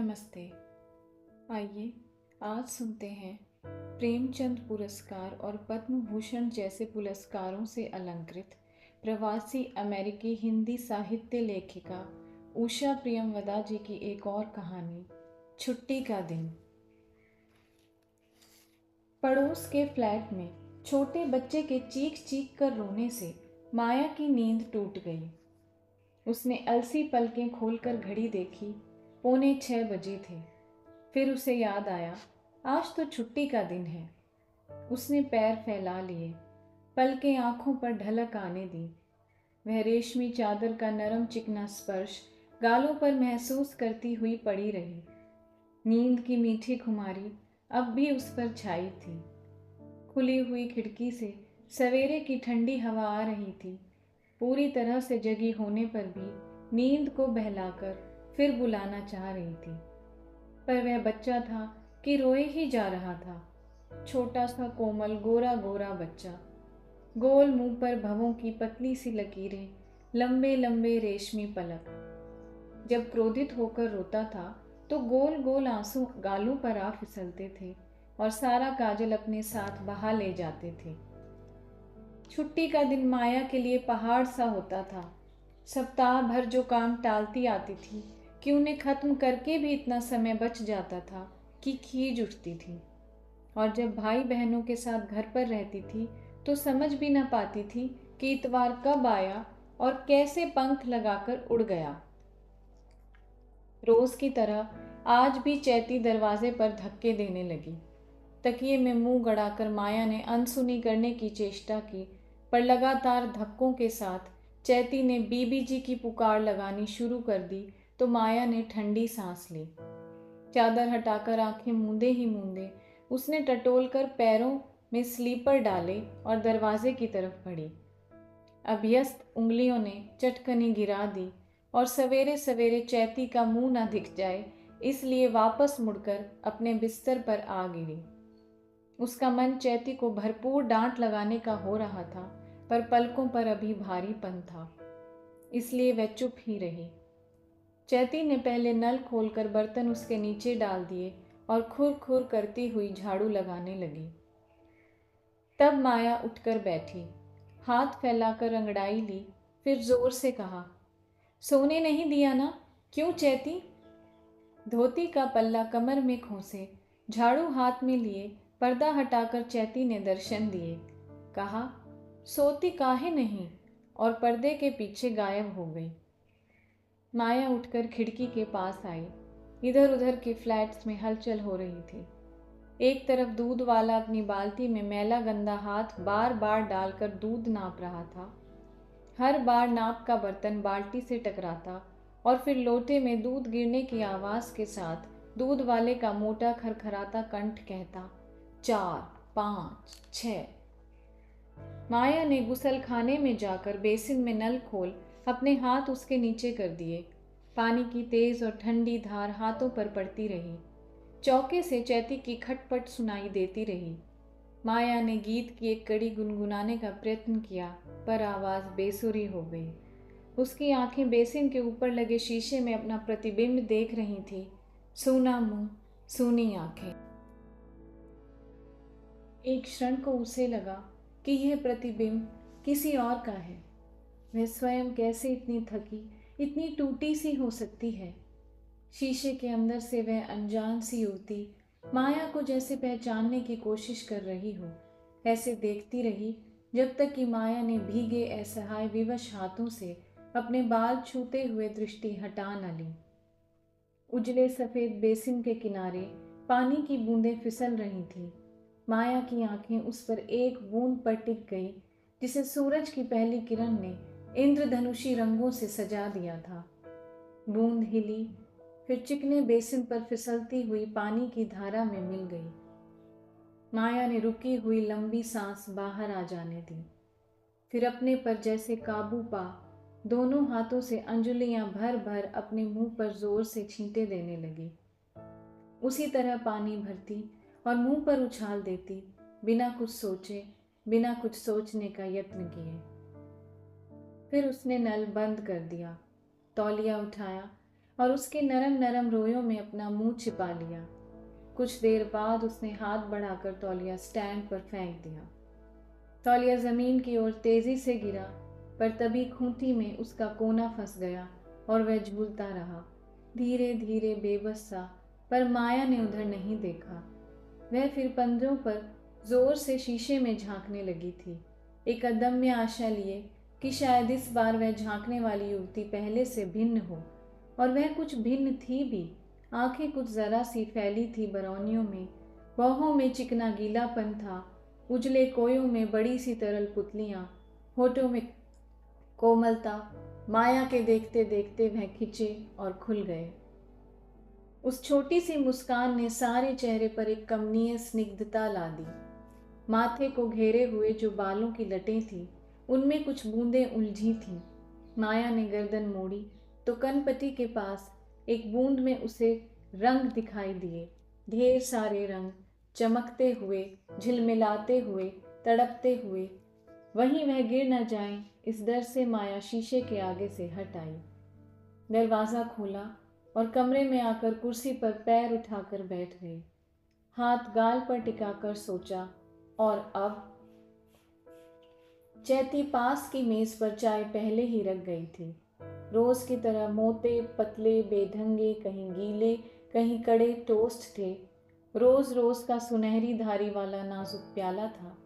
नमस्ते। आइए आज सुनते हैं प्रेमचंद पुरस्कार और पद्म भूषण जैसे पुरस्कारों से अलंकृत प्रवासी अमेरिकी हिंदी साहित्य लेखिका उषा प्रियमवदा जी की एक और कहानी, छुट्टी का दिन। पड़ोस के फ्लैट में छोटे बच्चे के चीख चीख कर रोने से माया की नींद टूट गई। उसने अलसी पलकें खोलकर घड़ी देखी, 5:45 बजे थे। फिर उसे याद आया, आज तो छुट्टी का दिन है। उसने पैर फैला लिए, पलकें आंखों पर ढलक आने दी। वह रेशमी चादर का नरम चिकना स्पर्श गालों पर महसूस करती हुई पड़ी रही। नींद की मीठी खुमारी अब भी उस पर छाई थी। खुली हुई खिड़की से सवेरे की ठंडी हवा आ रही थी। पूरी तरह से जगी होने पर भी नींद को बहलाकर फिर बुलाना चाह रही थी, पर वह बच्चा था कि रोए ही जा रहा था। छोटा सा कोमल गोरा गोरा बच्चा, गोल मुंह पर भवों की पतली सी लकीरें, लंबे लंबे रेशमी पलक। जब क्रोधित होकर रोता था तो गोल गोल आंसू गालों पर आ फिसलते थे और सारा काजल अपने साथ बहा ले जाते थे। छुट्टी का दिन माया के लिए पहाड़ सा होता था। सप्ताह भर जो काम टालती आती थी कि उन्हें खत्म करके भी इतना समय बच जाता था कि खीज उठती थी। और जब भाई बहनों के साथ घर पर रहती थी तो समझ भी न पाती थी कि इतवार कब आया और कैसे पंख लगाकर उड़ गया। रोज की तरह आज भी चैती दरवाजे पर धक्के देने लगी। तकिए में मुंह गड़ाकर माया ने अनसुनी करने की चेष्टा की, पर लगातार धक्कों के साथ चैती ने बीबी जी की पुकार लगानी शुरू कर दी तो माया ने ठंडी सांस ली। चादर हटाकर आंखें मूंदे ही मूंदे उसने टटोल कर पैरों में स्लीपर डाले और दरवाजे की तरफ बढ़ी। अभ्यस्त उंगलियों ने चटकनी गिरा दी और सवेरे सवेरे चैती का मुंह न दिख जाए इसलिए वापस मुड़कर अपने बिस्तर पर आ गिरी। उसका मन चैती को भरपूर डांट लगाने का हो रहा था, पर पलकों पर अभी भारीपन था, इसलिए वह चुप ही रही। चैती ने पहले नल खोलकर बर्तन उसके नीचे डाल दिए और खुर खुर करती हुई झाड़ू लगाने लगी। तब माया उठकर बैठी, हाथ फैलाकर अंगड़ाई ली, फिर जोर से कहा, सोने नहीं दिया ना? क्यों चैती? धोती का पल्ला कमर में खोसे, झाड़ू हाथ में लिए पर्दा हटाकर चैती ने दर्शन दिए। कहा, सोती काहे नहीं? और पर्दे के पीछे गायब हो गई। माया उठकर खिड़की के पास आई। इधर उधर के फ्लैट्स में हलचल हो रही थी। एक तरफ दूध वाला अपनी बाल्टी में मैला गंदा हाथ बार बार डालकर दूध नाप रहा था। हर बार नाप का बर्तन बाल्टी से टकराता और फिर लोटे में दूध गिरने की आवाज के साथ दूध वाले का मोटा खरखराता कंठ कहता, 4, 5, 6। माया ने गुसलखाने में जाकर बेसिन में नल खोल अपने हाथ उसके नीचे कर दिए। पानी की तेज और ठंडी धार हाथों पर पड़ती रही। चौके से चैती की खटपट सुनाई देती रही। माया ने गीत की एक कड़ी गुनगुनाने का प्रयत्न किया, पर आवाज बेसुरी हो गई। उसकी आंखें बेसिन के ऊपर लगे शीशे में अपना प्रतिबिंब देख रही थी। सूना मुंह, सूनी आंखें। एक क्षण को उसे लगा कि यह प्रतिबिंब किसी और का है। वह स्वयं कैसे इतनी थकी, इतनी टूटी सी हो सकती है? शीशे के अंदर से वह अनजान सी युवती माया को जैसे पहचानने की कोशिश कर रही हो। ऐसे देखती रही जब तक कि माया ने भीगे असहाय विवश हाथों से अपने बाल छूते हुए दृष्टि हटा न ली। उजले सफेद बेसिन के किनारे पानी की बूंदें फिसल रही थीं। माया की आंखें उस पर एक बूंद पर टिक गई जिसे सूरज की पहली किरण ने इंद्रधनुषी रंगों से सजा दिया था। बूंद हिली, फिर चिकने बेसिन पर फिसलती हुई पानी की धारा में मिल गई। माया ने रुकी हुई लंबी सांस बाहर आ जाने दी, फिर अपने पर जैसे काबू पा दोनों हाथों से अंजुलियां भर भर अपने मुंह पर जोर से छींटे देने लगी। उसी तरह पानी भरती और मुंह पर उछाल देती, बिना कुछ सोचे, बिना कुछ सोचने का यत्न किए। फिर उसने नल बंद कर दिया, तौलिया उठाया और उसके नरम नरम रोयों में अपना मुंह छिपा लिया। कुछ देर बाद उसने हाथ बढ़ाकर तौलिया स्टैंड पर फेंक दिया। तौलिया जमीन की ओर तेजी से गिरा, पर तभी खूंटी में उसका कोना फंस गया और वह झूलता रहा, धीरे धीरे बेबस सा। पर माया ने उधर नहीं देखा। वह फिर पंजों पर जोर से शीशे में झांकने लगी थी, एक अदम्य आशा लिए कि शायद इस बार वह झांकने वाली युवती पहले से भिन्न हो। और वह कुछ भिन्न थी भी। आंखें कुछ जरा सी फैली थी बरौनियों में, बाहों में चिकना गीलापन था, उजले कोयों में बड़ी सी तरल पुतलियां, होठों में कोमलता। माया के देखते देखते वह खिंचे और खुल गए। उस छोटी सी मुस्कान ने सारे चेहरे पर एक कमनीय स्निग्धता ला दी। माथे को घेरे हुए जो बालों की लटें थीं, उनमें कुछ बूंदें उलझी थीं। माया ने गर्दन मोड़ी तो कनपटी के पास एक बूंद में उसे रंग दिखाई दिए, ढेर सारे रंग, चमकते हुए, झिलमिलाते हुए, तड़पते हुए। वहीं वह गिर न जाए, इस डर से माया शीशे के आगे से हट आई। दरवाज़ा खोला और कमरे में आकर कुर्सी पर पैर उठाकर बैठ गई। हाथ गाल पर टिकाकर सोचा, और अब? चैती पास की मेज पर चाय पहले ही रख गई थी। रोज की तरह मोटे पतले बेढंगे, कहीं गीले कहीं कड़े टोस्ट थे। रोज रोज का सुनहरी धारी वाला नाजुक प्याला था।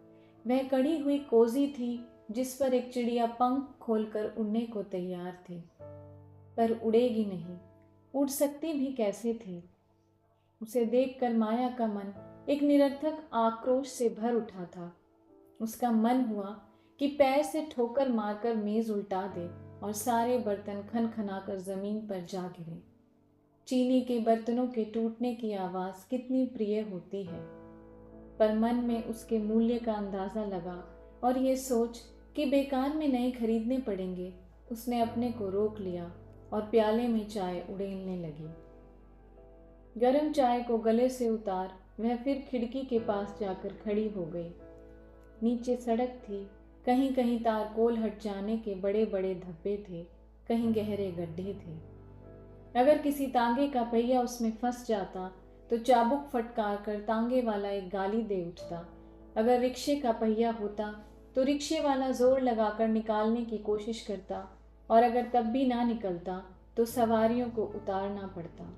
वह कड़ी हुई कोजी थी जिस पर एक चिड़िया पंख खोलकर उड़ने को तैयार थी, पर उड़ेगी नहीं। उड़ सकती भी कैसे थी? उसे देखकर माया का मन एक निरर्थक आक्रोश से भर उठा था। उसका मन हुआ कि पैर से ठोकर मारकर मेज उल्टा दे और सारे बर्तन खनखनाकर जमीन पर जा गिरे। चीनी के बर्तनों के टूटने की आवाज कितनी प्रिय होती है। पर मन में उसके मूल्य का अंदाजा लगा और ये सोच कि बेकार में नए खरीदने पड़ेंगे, उसने अपने को रोक लिया और प्याले में चाय उड़ेलने लगी। गर्म चाय को गले से उतार वह फिर खिड़की के पास जाकर खड़ी हो गई। नीचे सड़क थी, कहीं कहीं तारकोल हट जाने के बड़े बड़े धब्बे थे, कहीं गहरे गड्ढे थे। अगर किसी तांगे का पहिया उसमें फंस जाता तो चाबुक फटकार कर तांगे वाला एक गाली दे उठता। अगर रिक्शे का पहिया होता तो रिक्शे वाला जोर लगाकर निकालने की कोशिश करता, और अगर तब भी ना निकलता तो सवारियों को उतारना पड़ता।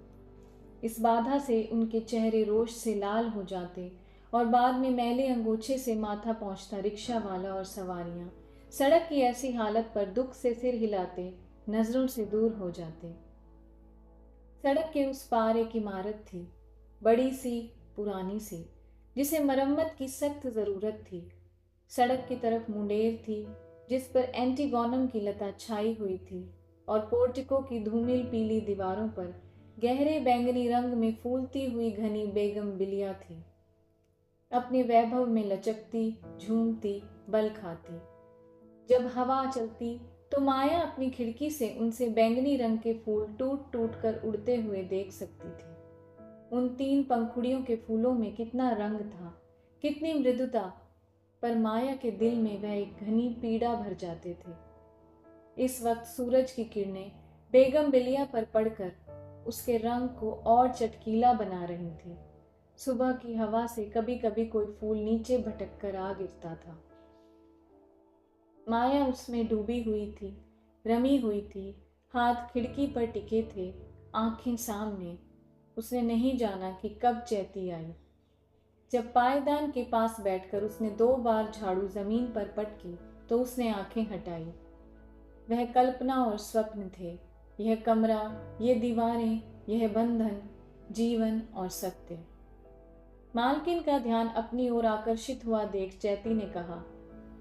इस बाधा से उनके चेहरे रोष से लाल हो जाते और बाद में मैले अंगोछे से माथा पहुंचता रिक्शा वाला और सवारियां सड़क की ऐसी हालत पर दुख से सिर हिलाते, नजरों से दूर हो जाते। सड़क के उस पार एक इमारत थी, बड़ी सी, पुरानी सी, जिसे मरम्मत की सख्त जरूरत थी। सड़क की तरफ मुंडेर थी जिस पर एंटीगोनम की लता छाई हुई थी और पोर्टिको की धूमिल पीली दीवारों पर गहरे बैंगनी रंग में फूलती हुई घनी बेगम बिलिया थी, अपने वैभव में लचकती, झूमती, बल खाती। जब हवा चलती तो माया अपनी खिड़की से उनसे बैंगनी रंग के फूल टूट टूट कर उड़ते हुए देख सकती थी। उन 3 पंखुड़ियों के फूलों में कितना रंग था, कितनी मृदुता, पर माया के दिल में वह एक घनी पीड़ा भर जाते थे। इस वक्त सूरज की किरणें बेगम बिलिया पर पड़कर उसके रंग को और चटकीला बना रही थी। सुबह की हवा से कभी कभी कोई फूल नीचे भटक कर आ गिरता था। माया उसमें डूबी हुई थी, रमी हुई थी, हाथ खिड़की पर टिके थे, आंखें सामने। उसने नहीं जाना कि कब चैती आई। जब पायदान के पास बैठकर उसने 2 बार झाड़ू जमीन पर पटकी तो उसने आंखें हटाई। वह कल्पना और स्वप्न थे, यह कमरा, ये दीवारें, यह बंधन, जीवन और सत्य। मालकिन का ध्यान अपनी ओर आकर्षित हुआ देख चैती ने कहा,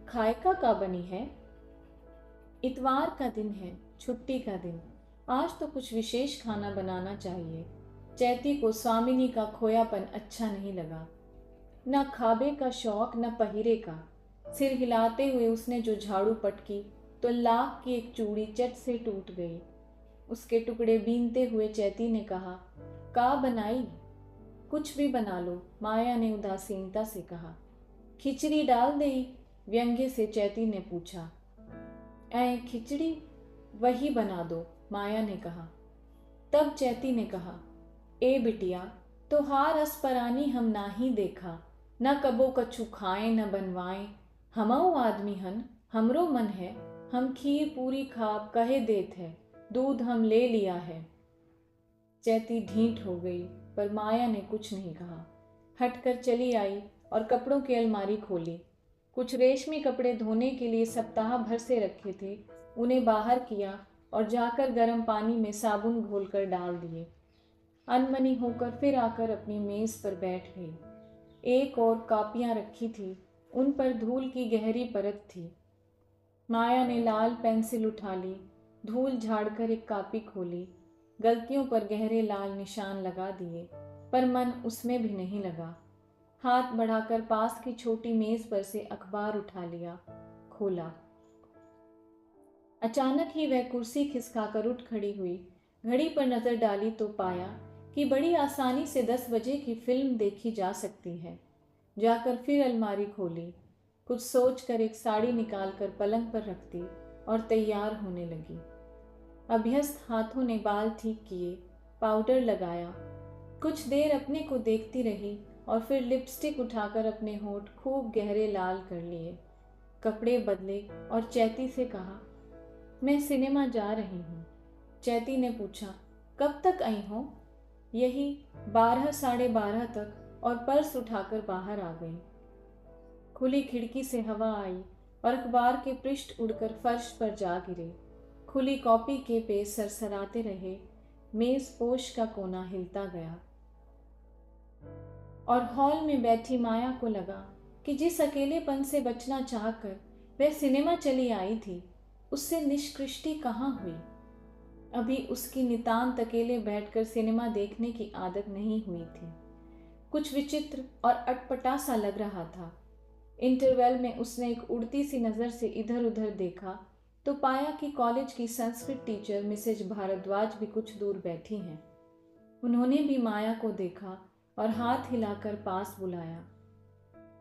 खायका का बनी है? इतवार का दिन है, छुट्टी का दिन। आज तो कुछ विशेष खाना बनाना चाहिए। चैती को स्वामिनी का खोयापन अच्छा नहीं लगा, न खाबे का शौक न पहिरे का। सिर हिलाते हुए उसने जो झाड़ू पटकी तो लाख की एक चूड़ी चट से टूट गई। उसके टुकड़े बीनते हुए चैती ने कहा, का बनाई? कुछ भी बना लो, माया ने उदासीनता से कहा। खिचड़ी डाल देई? व्यंग्य से चैती ने पूछा। खिचड़ी? वही बना दो, माया ने कहा। तब चैती ने कहा, ए बिटिया, तोहार असपरानी हम ना ही देखा, न कबो कछु खाएं न बनवाएं, हमऊ आदमी हन, हमरो मन है, हम खीर पूरी खाब कहे देत है, दूध हम ले लिया है। चैती ढीठ हो गई, पर माया ने कुछ नहीं कहा। हटकर चली आई और कपड़ों की अलमारी खोली। कुछ रेशमी कपड़े धोने के लिए सप्ताह भर से रखे थे, उन्हें बाहर किया और जाकर गर्म पानी में साबुन घोलकर डाल दिए। अनमनी होकर फिर आकर अपनी मेज पर बैठ गई। एक और कापियां रखी थी, उन पर धूल की गहरी परत थी। माया ने लाल पेंसिल उठा ली, धूल झाड़कर एक कापी खोली, गलतियों पर गहरे लाल निशान लगा दिए, पर मन उसमें भी नहीं लगा। हाथ बढ़ाकर पास की छोटी मेज पर से अखबार उठा लिया, खोला। अचानक ही वह कुर्सी खिसकाकर उठ खड़ी हुई, घड़ी पर नजर डाली तो पाया कि बड़ी आसानी से 10 बजे की फिल्म देखी जा सकती है। जाकर फिर अलमारी खोली, कुछ सोचकर एक साड़ी निकालकर पलंग पर रख दी और तैयार होने लगी। अभ्यस्त हाथों ने बाल ठीक किए, पाउडर लगाया, कुछ देर अपने को देखती रही और फिर लिपस्टिक उठाकर अपने होंठ खूब गहरे लाल कर लिए। कपड़े बदले और चैती से कहा, मैं सिनेमा जा रही हूँ। चैती ने पूछा, कब तक आई हो? यही 12 साढ़े 12 तक, और पर्स उठाकर बाहर आ गई। खुली खिड़की से हवा आई और अखबार के पृष्ठ उड़कर फर्श पर जा गिरे। खुली कॉपी के पेज सरसराते रहे, मेज पोश का कोना हिलता गया और हॉल में बैठी माया को लगा कि जिस अकेलेपन से बचना चाहकर वह सिनेमा चली आई थी, उससे निष्कृष्टि कहाँ हुई। अभी उसकी नितांत अकेले बैठकर सिनेमा देखने की आदत नहीं हुई थी। कुछ विचित्र और अटपटा सा लग रहा था। इंटरवल में उसने एक उड़ती सी नज़र से इधर उधर देखा तो पाया कि कॉलेज की संस्कृत टीचर मिसेज भारद्वाज भी कुछ दूर बैठी हैं। उन्होंने भी माया को देखा और हाथ हिलाकर पास बुलाया।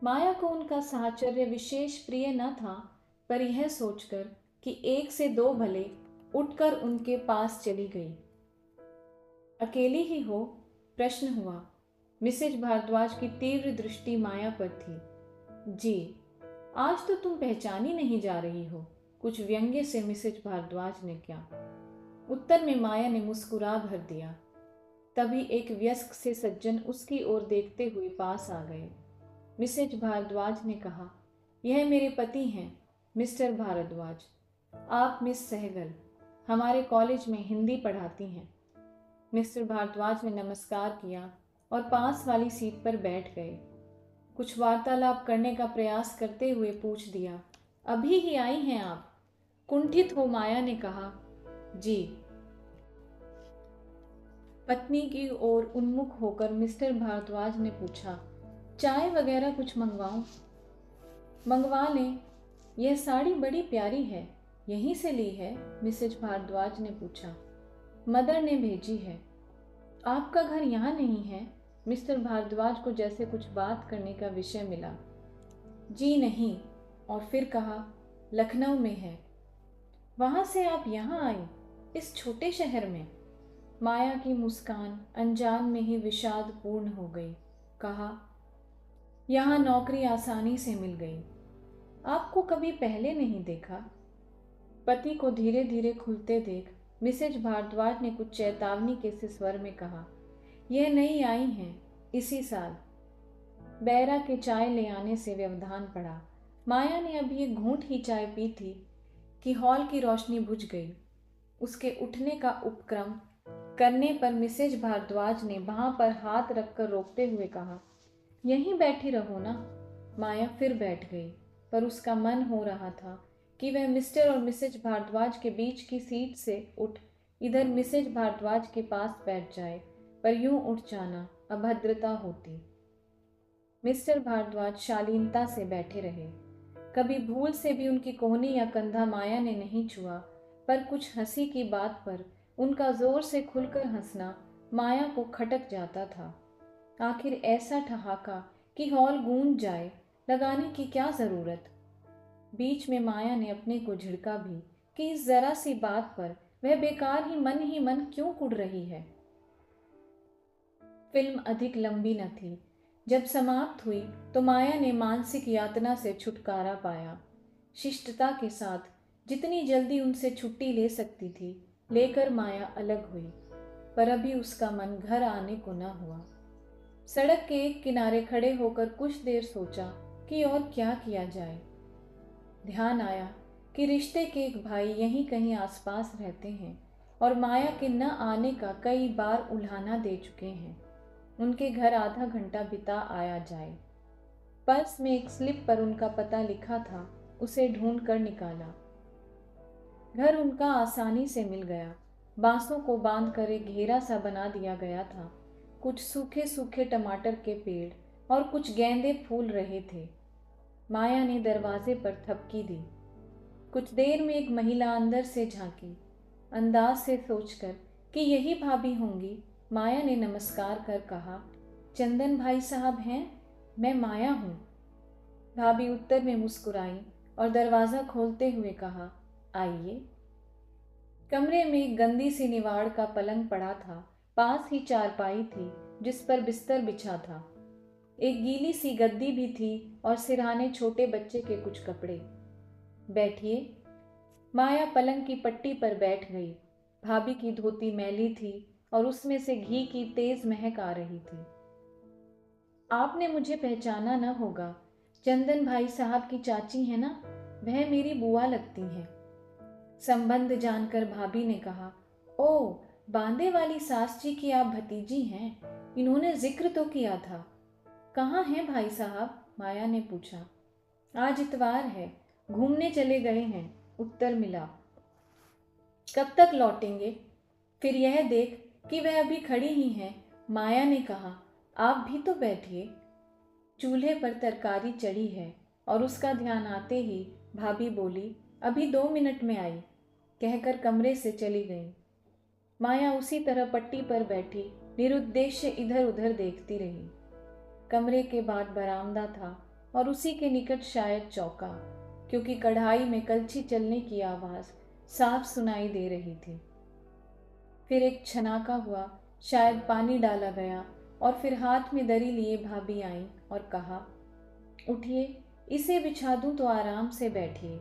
माया को उनका साहचर्य विशेष प्रिय न था, पर यह सोचकर कि 1 से 2 भले, उठकर उनके पास चली गई। अकेली ही हो? प्रश्न हुआ। मिसेज भारद्वाज की तीव्र दृष्टि माया पर थी। जी, आज तो तुम पहचानी नहीं जा रही हो, कुछ व्यंग्य से मिसेज भारद्वाज ने क्या उत्तर में माया ने मुस्कुरा भर दिया। तभी एक वयस्क से सज्जन उसकी ओर देखते हुए पास आ गए। मिसेज भारद्वाज ने कहा, यह मेरे पति हैं, मिस्टर भारद्वाज। आप मिस सहगल हमारे कॉलेज में हिंदी पढ़ाती हैं। मिस्टर भारद्वाज ने नमस्कार किया और पास वाली सीट पर बैठ गए। कुछ वार्तालाप करने का प्रयास करते हुए पूछ दिया, अभी ही आई हैं आप? कुंठित हो माया ने कहा, जी। पत्नी की ओर उन्मुख होकर मिस्टर भारद्वाज ने पूछा, चाय वगैरह कुछ मंगवाऊं? मंगवा लें। यह साड़ी बड़ी प्यारी है, यहीं से ली है? मिसेज भारद्वाज ने पूछा। मदर ने भेजी है। आपका घर यहाँ नहीं है? मिस्टर भारद्वाज को जैसे कुछ बात करने का विषय मिला। जी नहीं। और फिर कहा, लखनऊ में है। वहाँ से आप यहाँ आई, इस छोटे शहर में? माया की मुस्कान अनजान में ही विषाद पूर्ण हो गई। कहा, यहाँ नौकरी आसानी से मिल गई। आपको कभी पहले नहीं देखा। पति को धीरे धीरे खुलते देख मिसेज भारद्वाज ने कुछ चेतावनी के से स्वर में कहा, यह नई आई हैं, इसी साल। बैरा के चाय ले आने से व्यवधान पड़ा। माया ने अभी एक घूंट ही चाय पी थी कि हॉल की रोशनी बुझ गई। उसके उठने का उपक्रम करने पर मिसेज भारद्वाज ने बाह पर हाथ रखकर रोकते हुए कहा, यहीं बैठी रहो ना। माया फिर बैठ गई, पर उसका मन हो रहा था कि वह मिस्टर और मिसेज भारद्वाज के बीच की सीट से उठ इधर मिसेज भारद्वाज के पास बैठ जाए, पर यूं उठ जाना अभद्रता होती। मिस्टर भारद्वाज शालीनता से बैठे रहे। कभी भूल से भी उनकी कोहनी या कंधा माया ने नहीं छुआ, पर कुछ हंसी की बात पर उनका जोर से खुलकर हंसना माया को खटक जाता था। आखिर ऐसा ठहाका कि हॉल गूंज जाए लगाने की क्या जरूरत? बीच में माया ने अपने को झिड़का भी कि इस जरा सी बात पर वह बेकार ही मन क्यों कुढ़ रही है। फिल्म अधिक लंबी न थी। जब समाप्त हुई तो माया ने मानसिक यातना से छुटकारा पाया। शिष्टता के साथ जितनी जल्दी उनसे छुट्टी ले सकती थी लेकर माया अलग हुई, पर अभी उसका मन घर आने को न हुआ। सड़क के एक किनारे खड़े होकर कुछ देर सोचा कि और क्या किया जाए। ध्यान आया कि रिश्ते के एक भाई यहीं कहीं आसपास रहते हैं और माया के न आने का कई बार उल्हाना दे चुके हैं। उनके घर आधा घंटा बिता आया जाए। पर्स में एक स्लिप पर उनका पता लिखा था, उसे ढूंढ कर निकाला। घर उनका आसानी से मिल गया। बांसों को बांध कर एक घेरा सा बना दिया गया था। कुछ सूखे सूखे टमाटर के पेड़ और कुछ गेंदे फूल रहे थे। माया ने दरवाजे पर थपकी दी। कुछ देर में एक महिला अंदर से झांकी। अंदाज से सोचकर कि यही भाभी होंगी, माया ने नमस्कार कर कहा, चंदन भाई साहब हैं? मैं माया हूँ। भाभी उत्तर में मुस्कुराई और दरवाज़ा खोलते हुए कहा, आइए। कमरे में एक गंदी सी निवाड़ का पलंग पड़ा था। पास ही चारपाई थी जिस पर बिस्तर बिछा था। एक गीली सी गद्दी भी थी और सिरहाने छोटे बच्चे के कुछ कपड़े। बैठिए। माया पलंग की पट्टी पर बैठ गई। भाभी की धोती मैली थी और उसमें से घी की तेज महक आ रही थी। आपने मुझे पहचाना न होगा, चंदन भाई साहब की चाची है ना? वह मेरी बुआ लगती हैं। संबंध जानकर भाभी ने कहा, ओ, बांदे वाली सास जी की आप भतीजी हैं। इन्होंने जिक्र तो किया था। कहाँ हैं भाई साहब? माया ने पूछा। आज इतवार है, घूमने चले गए हैं, उत्तर मिला। कब तक लौटेंगे? फिर यह देख कि वह अभी खड़ी ही हैं, माया ने कहा, आप भी तो बैठिए। चूल्हे पर तरकारी चढ़ी है और उसका ध्यान आते ही भाभी बोली, अभी 2 मिनट में आई, कहकर कमरे से चली गई। माया उसी तरह पट्टी पर बैठी निरुद्देश्य इधर उधर देखती रही। कमरे के बाद बरामदा था और उसी के निकट शायद चौका, क्योंकि कढ़ाई में कलछी चलने की आवाज़ साफ सुनाई दे रही थी। फिर एक छनाका हुआ, शायद पानी डाला गया और फिर हाथ में दरी लिए भाभी आई और कहा, उठिए, इसे बिछा दूं तो आराम से बैठिए।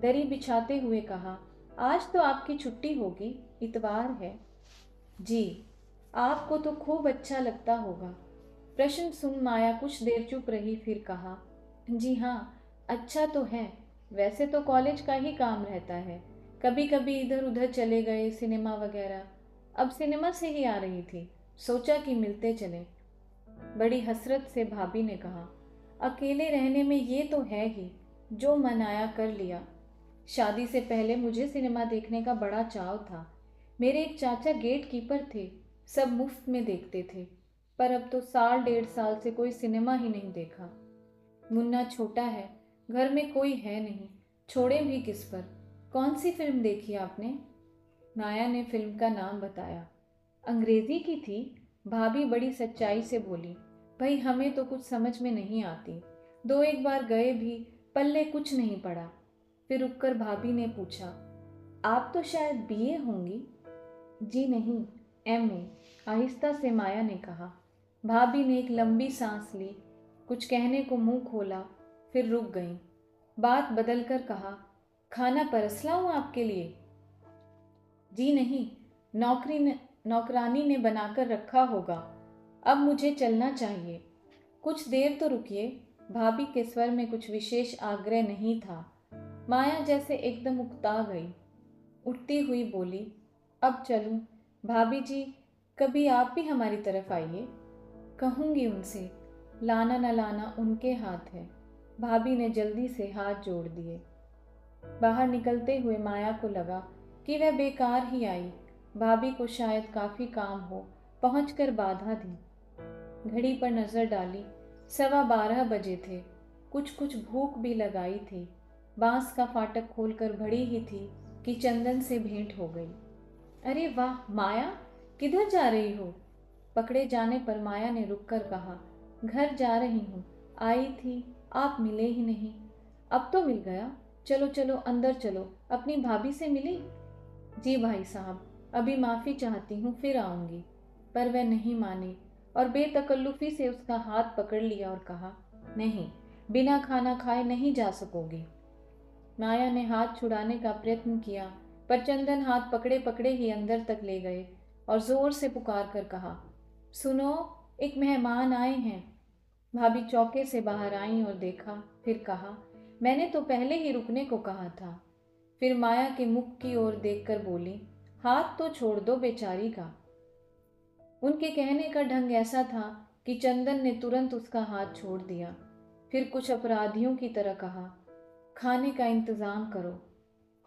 दरी बिछाते हुए कहा, आज तो आपकी छुट्टी होगी, इतवार है। जी, आपको तो खूब अच्छा लगता होगा। प्रश्न सुन माया कुछ देर चुप रही, फिर कहा, जी हाँ, अच्छा तो है। वैसे तो कॉलेज का ही काम रहता है, कभी कभी इधर उधर चले गए, सिनेमा वगैरह। अब सिनेमा से ही आ रही थी, सोचा कि मिलते चले। बड़ी हसरत से भाभी ने कहा, अकेले रहने में ये तो है ही, जो मन आया कर लिया। शादी से पहले मुझे सिनेमा देखने का बड़ा चाव था। मेरे एक चाचा गेट कीपर थे, सब मुफ्त में देखते थे। पर अब तो 1.5 साल से कोई सिनेमा ही नहीं देखा। मुन्ना छोटा है, घर में कोई है नहीं, छोड़े भी किस पर। कौन सी फिल्म देखी आपने? माया ने फिल्म का नाम बताया। अंग्रेजी की थी, भाभी बड़ी सच्चाई से बोली। भाई हमें तो कुछ समझ में नहीं आती, 2 एक बार गए भी, पल्ले कुछ नहीं पड़ा। फिर रुककर भाभी ने पूछा, आप तो शायद बीए होंगी? जी नहीं, एमए, आहिस्ता से माया ने कहा। भाभी ने एक लंबी सांस ली, कुछ कहने को मुंह खोला, फिर रुक गई। बात बदलकर कहा, खाना परस लाऊं आपके लिए? जी नहीं, नौकरानी ने बनाकर रखा होगा। अब मुझे चलना चाहिए। कुछ देर तो रुकिए। भाभी के स्वर में कुछ विशेष आग्रह नहीं था। माया जैसे एकदम उकता गई। उठती हुई बोली, अब चलूं? भाभी जी, कभी आप भी हमारी तरफ आइए। कहूँगी उनसे, लाना न लाना उनके हाथ है। भाभी ने जल्दी से हाथ जोड़ दिए। बाहर निकलते हुए माया को लगा कि वह बेकार ही आई। भाभी को शायद काफ़ी काम हो, पहुंचकर बाधा दी। घड़ी पर नज़र डाली, 12:15 बजे थे। कुछ भूख भी लगाई थी। बांस का फाटक खोलकर भड़ी ही थी कि चंदन से भेंट हो गई। अरे वाह माया, किधर जा रही हो? पकड़े जाने पर माया ने रुककर कहा, घर जा रही हूँ। आई थी, आप मिले ही नहीं। अब तो मिल गया। चलो चलो अंदर चलो, अपनी भाभी से मिली? जी भाई साहब, अभी माफ़ी चाहती हूँ, फिर आऊँगी। पर वह नहीं मानी और बेतकल्लुफ़ी से उसका हाथ पकड़ लिया और कहा, नहीं, बिना खाना खाए नहीं जा सकोगी। माया ने हाथ छुड़ाने का प्रयत्न किया, पर चंदन हाथ पकड़े पकड़े ही अंदर तक ले गए और जोर से पुकार कर कहा, सुनो, एक मेहमान आए हैं। भाभी चौके से बाहर आईं और देखा, फिर कहा, मैंने तो पहले ही रुकने को कहा था। फिर माया के मुख की ओर देखकर बोली, हाथ तो छोड़ दो बेचारी का। उनके कहने का ढंग ऐसा था कि चंदन ने तुरंत उसका हाथ छोड़ दिया। फिर कुछ अपराधियों की तरह कहा, खाने का इंतजाम करो,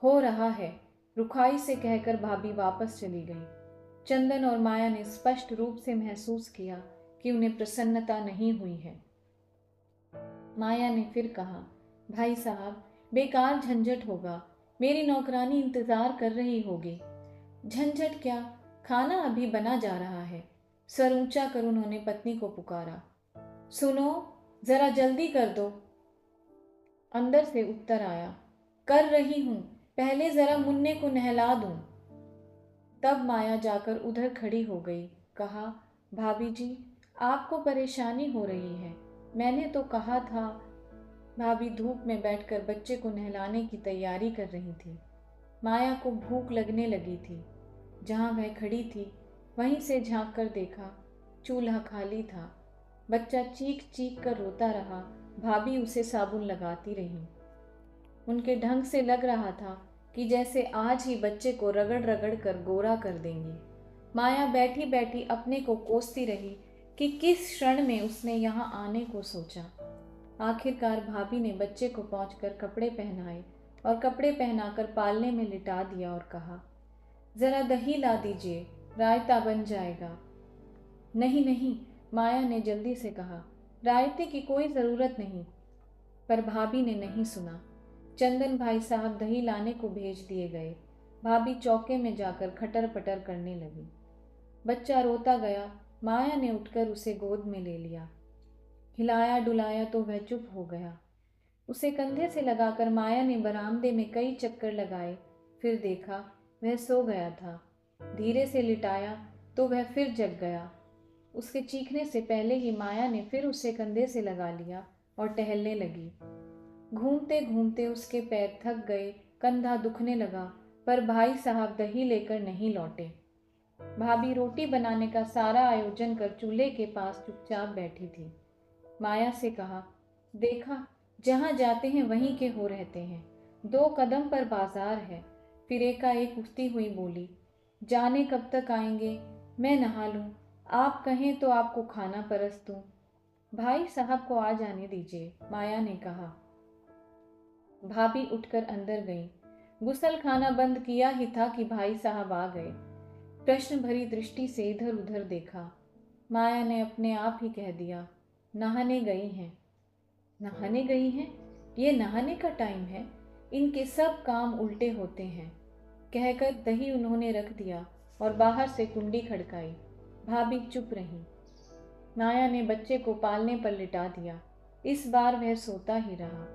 हो रहा है। रुखाई से कहकर भाभी वापस चली गई। चंदन और माया ने स्पष्ट रूप से महसूस किया कि उन्हें प्रसन्नता नहीं हुई है। माया ने फिर कहा, भाई साहब, बेकार झंझट होगा, मेरी नौकरानी इंतजार कर रही होगी। झंझट क्या, खाना अभी बना जा रहा है। सर ऊंचा कर उन्होंने पत्नी को पुकारा, सुनो, जरा जल्दी कर दो। अंदर से उत्तर आया, कर रही हूं, पहले जरा मुन्ने को नहला दूं। तब माया जाकर उधर खड़ी हो गई, कहा, भाभी जी, आपको परेशानी हो रही है, मैंने तो कहा था। भाभी धूप में बैठकर बच्चे को नहलाने की तैयारी कर रही थी। माया को भूख लगने लगी थी। जहाँ वह खड़ी थी वहीं से झांक कर देखा, चूल्हा खाली था। बच्चा चीख चीख कर रोता रहा। भाभी उसे साबुन लगाती रही। उनके ढंग से लग रहा था कि जैसे आज ही बच्चे को रगड़ रगड़ कर गोरा कर देंगी। माया बैठी बैठी अपने को कोसती रही कि किस क्षण में उसने यहाँ आने को सोचा। आखिरकार भाभी ने बच्चे को पहुंचकर कपड़े पहनाए और कपड़े पहनाकर पालने में लिटा दिया और कहा, जरा दही ला दीजिए, रायता बन जाएगा। नहीं नहीं, माया ने जल्दी से कहा, रायते की कोई ज़रूरत नहीं। पर भाभी ने नहीं सुना। चंदन भाई साहब दही लाने को भेज दिए गए। भाभी चौके में जाकर खटर पटर करने लगी। बच्चा रोता गया। माया ने उठकर उसे गोद में ले लिया। हिलाया डुलाया तो वह चुप हो गया। उसे कंधे से लगाकर माया ने बरामदे में कई चक्कर लगाए। फिर देखा वह सो गया था। धीरे से लिटाया तो वह फिर जग गया। उसके चीखने से पहले ही माया ने फिर उसे कंधे से लगा लिया और टहलने लगी। घूमते घूमते उसके पैर थक गए, कंधा दुखने लगा, पर भाई साहब दही लेकर नहीं लौटे। भाभी रोटी बनाने का सारा आयोजन कर चूल्हे के पास चुपचाप बैठी थी। माया से कहा, देखा, जहाँ जाते हैं वहीं के हो रहते हैं। 2 कदम पर बाजार है। फिर एकाएक उठती हुई बोली, जाने कब तक आएंगे, मैं नहा लूं, आप कहें तो आपको खाना परस दूं। भाई साहब को आ जाने दीजिए, माया ने कहा। भाभी उठकर अंदर गई। गुसल खाना बंद किया ही था कि भाई साहब आ गए। प्रश्न भरी दृष्टि से इधर उधर देखा। माया ने अपने आप ही कह दिया, नहाने गई हैं। नहाने गई हैं? ये नहाने का टाइम है? इनके सब काम उल्टे होते हैं। कहकर दही उन्होंने रख दिया और बाहर से कुंडी खड़काई। भाभी चुप रही। माया ने बच्चे को पालने पर लिटा दिया। इस बार वह सोता ही रहा।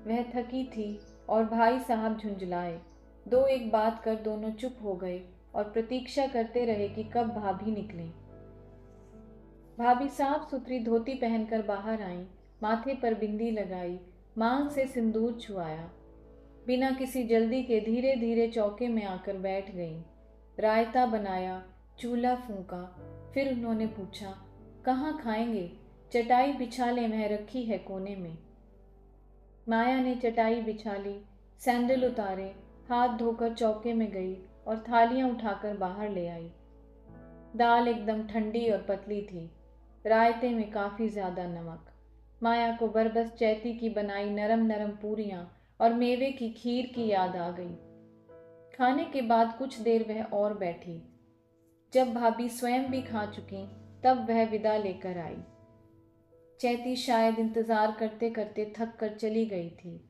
वह थकी थी और भाई साहब झुंझलाए। 2 एक बात कर दोनों चुप हो गए और प्रतीक्षा करते रहे कि कब भाभी निकलें। भाभी साफ सुथरी धोती पहनकर बाहर आईं, माथे पर बिंदी लगाई, मांग से सिंदूर छुआया। बिना किसी जल्दी के धीरे धीरे चौके में आकर बैठ गईं। रायता बनाया, चूल्हा फूंका। फिर उन्होंने पूछा, कहाँ खाएंगे? चटाई बिछा ले, मैं रखी है कोने में। माया ने चटाई बिछा ली, सैंडल उतारे, हाथ धोकर चौके में गई और थालियां उठाकर बाहर ले आई। दाल एकदम ठंडी और पतली थी। रायते में काफ़ी ज़्यादा नमक। माया को बरबस चैती की बनाई नरम नरम पूरियां और मेवे की खीर की याद आ गई। खाने के बाद कुछ देर वह और बैठी। जब भाभी स्वयं भी खा चुकी तब वह विदा लेकर आई। चैती शायद इंतजार करते करते थक कर चली गई थी।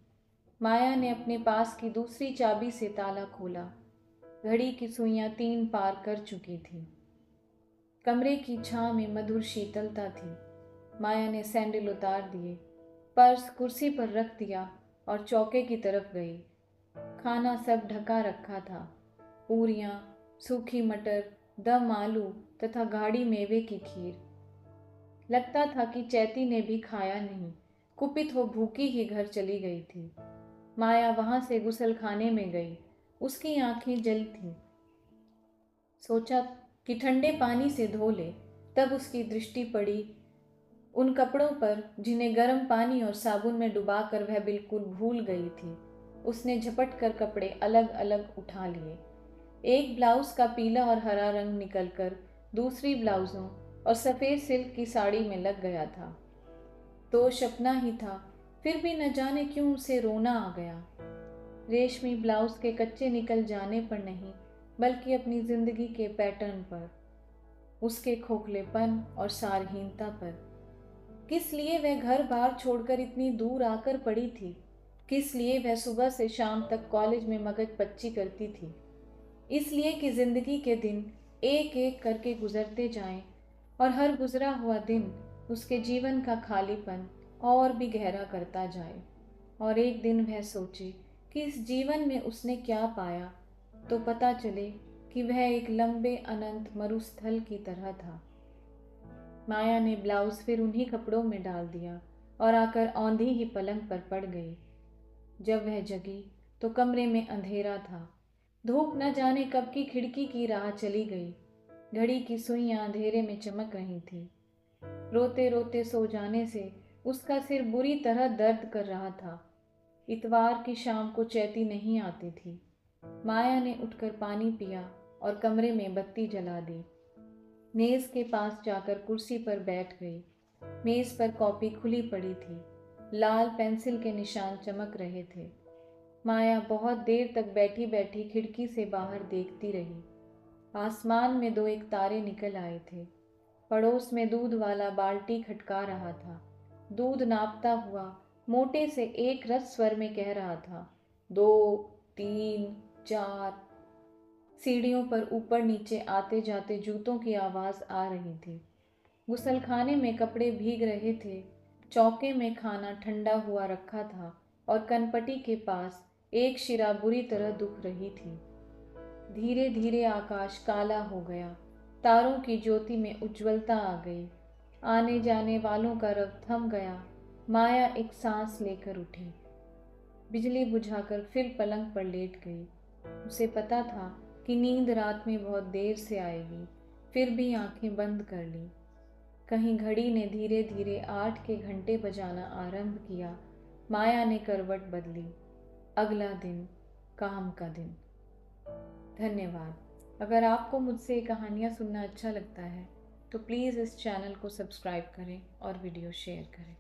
माया ने अपने पास की दूसरी चाबी से ताला खोला। घड़ी की सुइयां 3 पार कर चुकी थी। कमरे की छां में मधुर शीतलता थी। माया ने सैंडल उतार दिए, पर्स कुर्सी पर रख दिया और चौके की तरफ गई। खाना सब ढका रखा था। पूरियाँ, सूखी मटर, दम आलू तथा गाढ़ी मेवे की खीर। लगता था कि चैती ने भी खाया नहीं, कुपित हो भूखी ही घर चली गई थी। माया वहां से गुसलखाने में गई। उसकी आंखें जल थीं। सोचा कि ठंडे पानी से धो ले, तब उसकी दृष्टि पड़ी उन कपड़ों पर जिन्हें गर्म पानी और साबुन में डुबाकर वह बिल्कुल भूल गई थी। उसने झपट कर कपड़े अलग अलग उठा लिए। एक ब्लाउज का पीला और हरा रंग निकलकर दूसरी ब्लाउजों और सफ़ेद सिल्क की साड़ी में लग गया था। दोष अपना ही था, फिर भी न जाने क्यों उसे रोना आ गया। रेशमी ब्लाउज के कच्चे निकल जाने पर नहीं, बल्कि अपनी जिंदगी के पैटर्न पर, उसके खोखलेपन और सारहीनता पर। किस लिए वह घर बार छोड़कर इतनी दूर आकर पड़ी थी? किस लिए वह सुबह से शाम तक कॉलेज में मगज पच्ची करती थी? इसलिए कि जिंदगी के दिन एक एक करके गुजरते जाएं और हर गुजरा हुआ दिन उसके जीवन का खालीपन और भी गहरा करता जाए। और एक दिन वह सोचे कि इस जीवन में उसने क्या पाया, तो पता चले कि वह एक लंबे अनंत मरुस्थल की तरह था। माया ने ब्लाउज फिर उन्हीं कपड़ों में डाल दिया और आकर औंधी ही पलंग पर पड़ गई। जब वह जगी तो कमरे में अंधेरा था। धूप न जाने कब की खिड़की की राह चली गई। घड़ी की सुइयां अंधेरे में चमक रही थी। रोते रोते सो जाने से उसका सिर बुरी तरह दर्द कर रहा था। इतवार की शाम को चैती नहीं आती थी। माया ने उठकर पानी पिया और कमरे में बत्ती जला दी। मेज के पास जाकर कुर्सी पर बैठ गई। मेज पर कॉपी खुली पड़ी थी। लाल पेंसिल के निशान चमक रहे थे। माया बहुत देर तक बैठी बैठी खिड़की से बाहर देखती रही। आसमान में दो एक तारे निकल आए थे। पड़ोस में दूध वाला बाल्टी खटका रहा था। दूध नापता हुआ मोटे से एक रस स्वर में कह रहा था, 2, 3, 4। सीढ़ियों पर ऊपर नीचे आते जाते जूतों की आवाज़ आ रही थी। गुसलखाने में कपड़े भीग रहे थे। चौके में खाना ठंडा हुआ रखा था और कनपटी के पास एक शिरा बुरी तरह दुख रही थी। धीरे धीरे आकाश काला हो गया। तारों की ज्योति में उज्ज्वलता आ गई। आने जाने वालों का रव थम गया। माया एक सांस लेकर उठी। बिजली बुझाकर फिर पलंग पर लेट गई। उसे पता था कि नींद रात में बहुत देर से आएगी, फिर भी आंखें बंद कर ली। कहीं घड़ी ने धीरे धीरे 8 के घंटे बजाना आरंभ किया। माया ने करवट बदली। अगला दिन, काम का दिन। धन्यवाद। अगर आपको मुझसे कहानियाँ सुनना अच्छा लगता है तो प्लीज़ इस चैनल को सब्सक्राइब करें और वीडियो शेयर करें।